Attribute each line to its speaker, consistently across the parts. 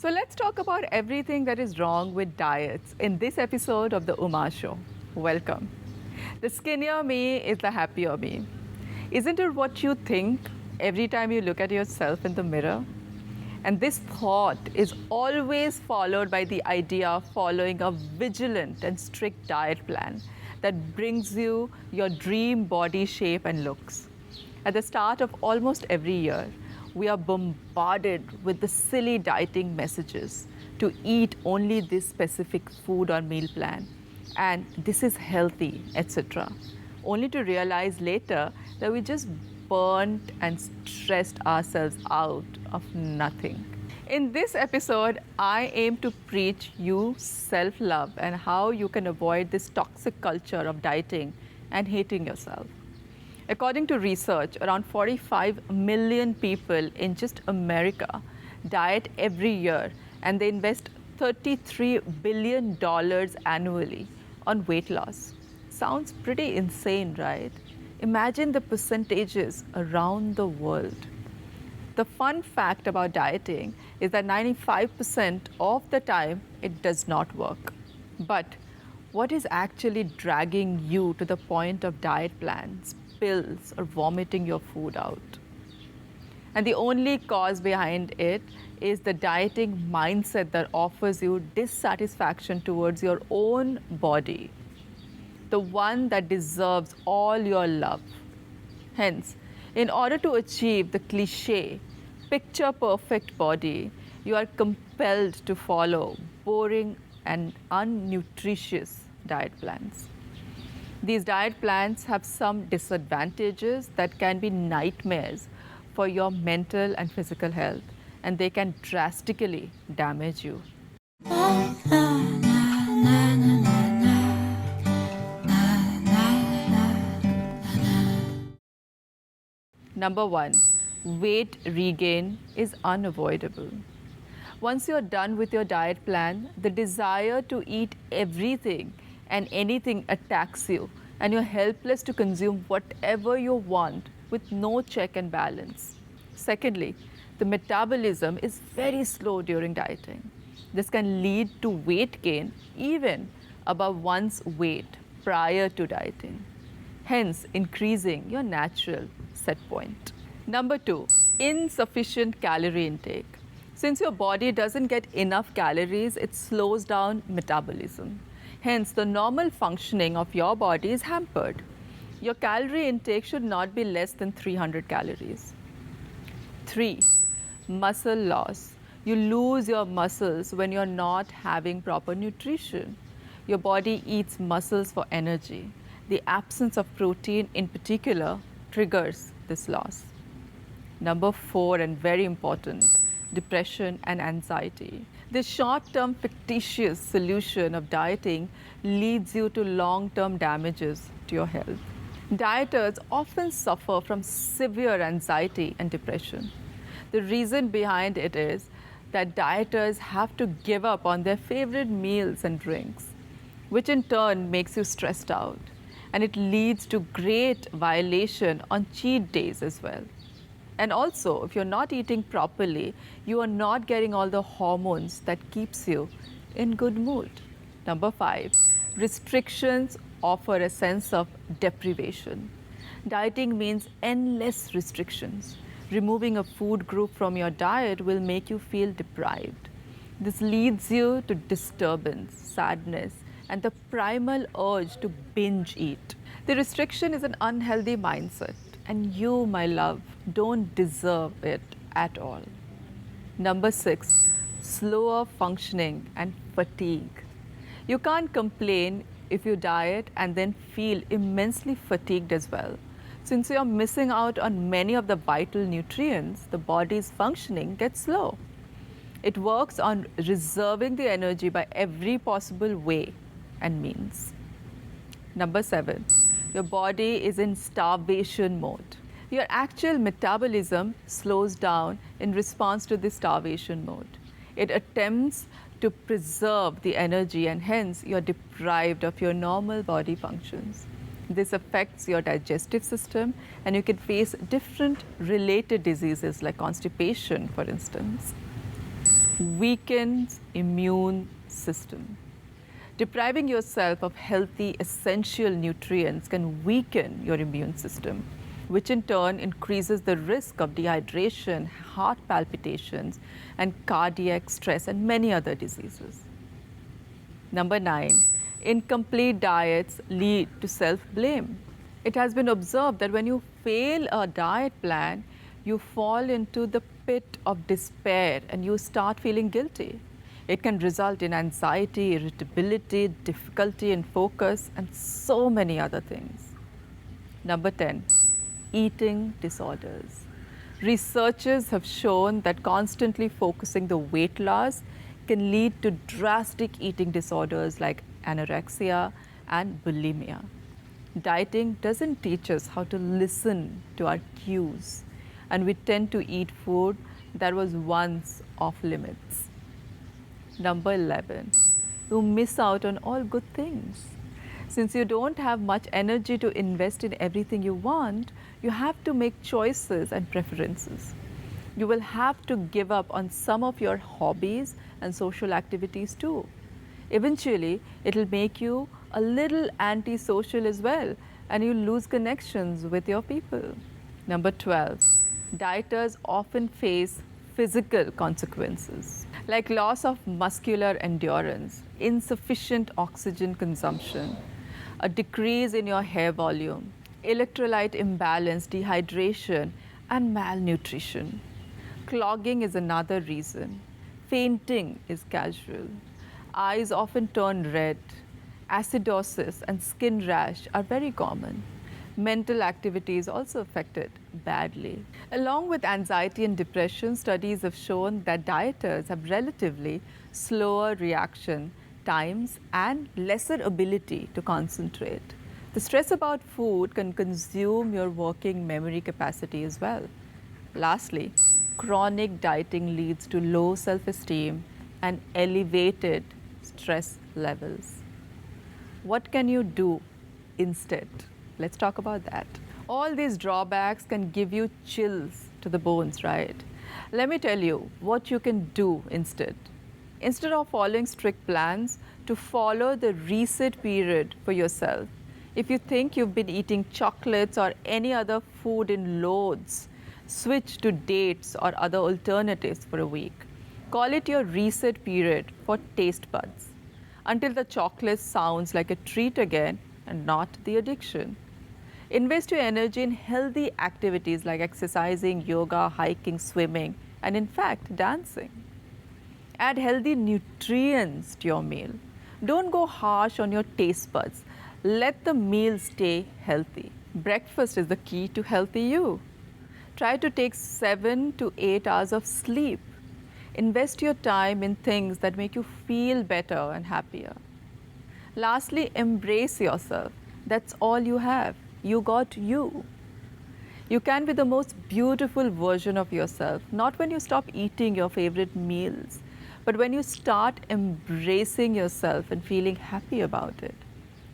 Speaker 1: So let's talk about everything that is wrong with diets in this episode of The Uma Show. Welcome. The skinnier me is the happier me. Isn't it what you think every time you look at yourself in the mirror? And this thought is always followed by the idea of following a vigilant and strict diet plan that brings you your dream body shape and looks. At the start of almost every year, we are bombarded with the silly dieting messages to eat only this specific food or meal plan, and this is healthy, etc. Only to realize later that we just burnt and stressed ourselves out of nothing. In this episode, I aim to preach you self love and how you can avoid this toxic culture of dieting and hating yourself. According to research, around 45 million people in just America diet every year, and they invest $33 billion annually on weight loss. Sounds pretty insane, right? Imagine the percentages around the world. The fun fact about dieting is that 95% of the time it does not work. But what is actually dragging you to the point of diet plans, pills, or vomiting your food out? And the only cause behind it is the dieting mindset that offers you dissatisfaction towards your own body, the one that deserves all your love. Hence, in order to achieve the cliche, picture perfect body, you are compelled to follow boring and unnutritious diet plans. These diet plans have some disadvantages that can be nightmares for your mental and physical health, and they can drastically damage you. Number one, weight regain is unavoidable. Once you're done with your diet plan, the desire to eat everything and anything attacks you, and you're helpless to consume whatever you want with no check and balance. Secondly, the metabolism is very slow during dieting. This can lead to weight gain even above one's weight prior to dieting, hence increasing your natural set point. Number two, insufficient calorie intake. Since your body doesn't get enough calories, it slows down metabolism. Hence, the normal functioning of your body is hampered. Your calorie intake should not be less than 300 calories. 3. Muscle loss. You lose your muscles when you're not having proper nutrition. Your body eats muscles for energy. The absence of protein in particular triggers this loss. Number 4, and very important, depression and anxiety. This short-term fictitious solution of dieting leads you to long-term damages to your health. Dieters often suffer from severe anxiety and depression. The reason behind it is that dieters have to give up on their favorite meals and drinks, which in turn makes you stressed out. And it leads to great violation on cheat days as well. And also, if you're not eating properly, you are not getting all the hormones that keeps you in good mood. Number 5, restrictions offer a sense of deprivation. Dieting means endless restrictions. Removing a food group from your diet will make you feel deprived. This leads you to disturbance, sadness, and the primal urge to binge eat. The restriction is an unhealthy mindset, and you, my love, don't deserve it at all. Number 6, slower functioning and fatigue. You can't complain if you diet and then feel immensely fatigued as well. Since you're missing out on many of the vital nutrients, the body's functioning gets slow. It works on reserving the energy by every possible way and means. Number 7, your body is in starvation mode. Your actual metabolism slows down in response to this starvation mode. It attempts to preserve the energy, and hence you're deprived of your normal body functions. This affects your digestive system, and you can face different related diseases like constipation, for instance. weakens immune system. Depriving yourself of healthy essential nutrients can weaken your immune system, which in turn increases the risk of dehydration, heart palpitations, and cardiac stress, and many other diseases. Number 9, incomplete diets lead to self blame. It has been observed that when you fail a diet plan, you fall into the pit of despair and you start feeling guilty. It can result in anxiety, irritability, difficulty in focus, and so many other things. Number 10, eating disorders. Researchers have shown that constantly focusing the weight loss can lead to drastic eating disorders like anorexia and bulimia. Dieting doesn't teach us how to listen to our cues, and we tend to eat food that was once off limits. Number 11, you miss out on all good things. Since you don't have much energy to invest in everything you want, you have to make choices and preferences. You will have to give up on some of your hobbies and social activities too. Eventually, it'll make you a little antisocial as well, and you lose connections with your people. Number 12, dieters often face physical consequences like loss of muscular endurance, insufficient oxygen consumption, a decrease in your hair volume, electrolyte imbalance, dehydration, and malnutrition. Clogging is another reason. Fainting is casual. Eyes often turn red. Acidosis and skin rash are very common. Mental activity is also affected badly. Along with anxiety and depression, studies have shown that dieters have relatively slower reaction times and lesser ability to concentrate. The stress about food can consume your working memory capacity as well. Lastly, chronic dieting leads to low self-esteem and elevated stress levels. What can you do instead? Let's talk about that. All these drawbacks can give you chills to the bones, right? Let me tell you what you can do instead. Instead of following strict plans, to follow the reset period for yourself. If you think you've been eating chocolates or any other food in loads, switch to dates or other alternatives for a week. Call it your reset period for taste buds until the chocolate sounds like a treat again and not the addiction. Invest your energy in healthy activities like exercising, yoga, hiking, swimming, and in fact, dancing. Add healthy nutrients to your meal. Don't go harsh on your taste buds. Let the meal stay healthy. Breakfast is the key to healthy you. Try to take 7 to 8 hours of sleep. Invest your time in things that make you feel better and happier. Lastly, embrace yourself. That's all you have. You got you. You can be the most beautiful version of yourself, not when you stop eating your favorite meals, but when you start embracing yourself and feeling happy about it.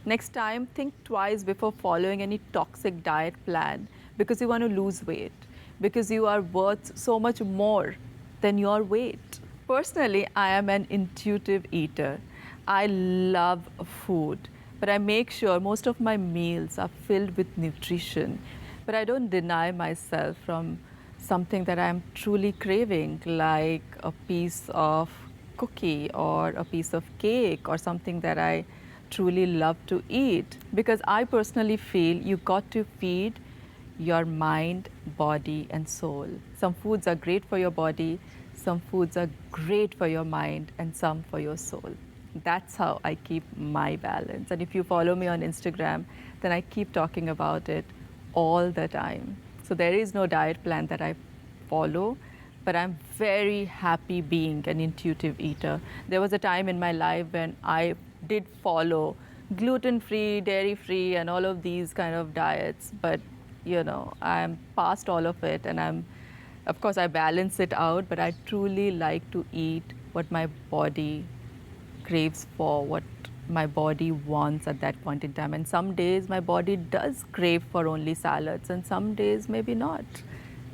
Speaker 1: Next time, think twice before following any toxic diet plan because you want to lose weight, because you are worth so much more than your weight. Personally, I am an intuitive eater. I love food, but I make sure most of my meals are filled with nutrition. But I don't deny myself from something that I'm truly craving, like a piece of cookie or a piece of cake or something that I truly love to eat. Because I personally feel you got to feed your mind, body, and soul. Some foods are great for your body, some foods are great for your mind, and some for your soul. That's how I keep my balance. And if you follow me on Instagram, then I keep talking about it all the time. So there is no diet plan that I follow, but I'm very happy being an intuitive eater. There was a time in my life when I did follow gluten-free, dairy-free, and all of these kind of diets, but I'm past all of it, and of course, I balance it out, but I truly like to eat what my body craves for, what my body wants at that point in time. And some days my body does crave for only salads, and some days maybe not.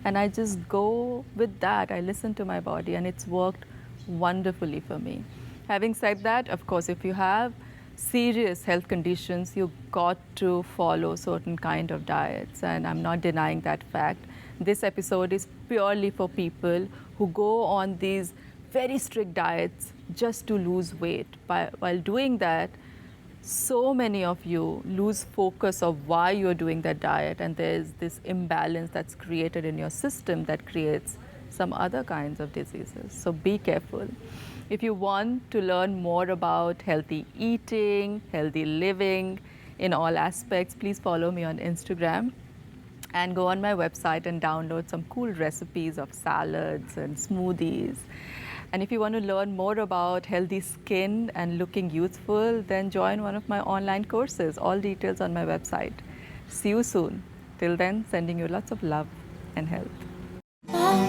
Speaker 1: And I just go with that. I listen to my body, and it's worked wonderfully for me. Having said that, of course, if you have serious health conditions, you got to follow certain kind of diets, and I'm not denying that fact. This episode is purely for people who go on these very strict diets just to lose weight. While doing that, so many of you lose focus of why you're doing that diet, and there's this imbalance that's created in your system that creates some other kinds of diseases. So be careful. If you want to learn more about healthy eating, healthy living in all aspects, please follow me on Instagram and go on my website and download some cool recipes of salads and smoothies. And if you want to learn more about healthy skin and looking youthful, then join one of my online courses. All details on my website. See you soon. Till then, sending you lots of love and health.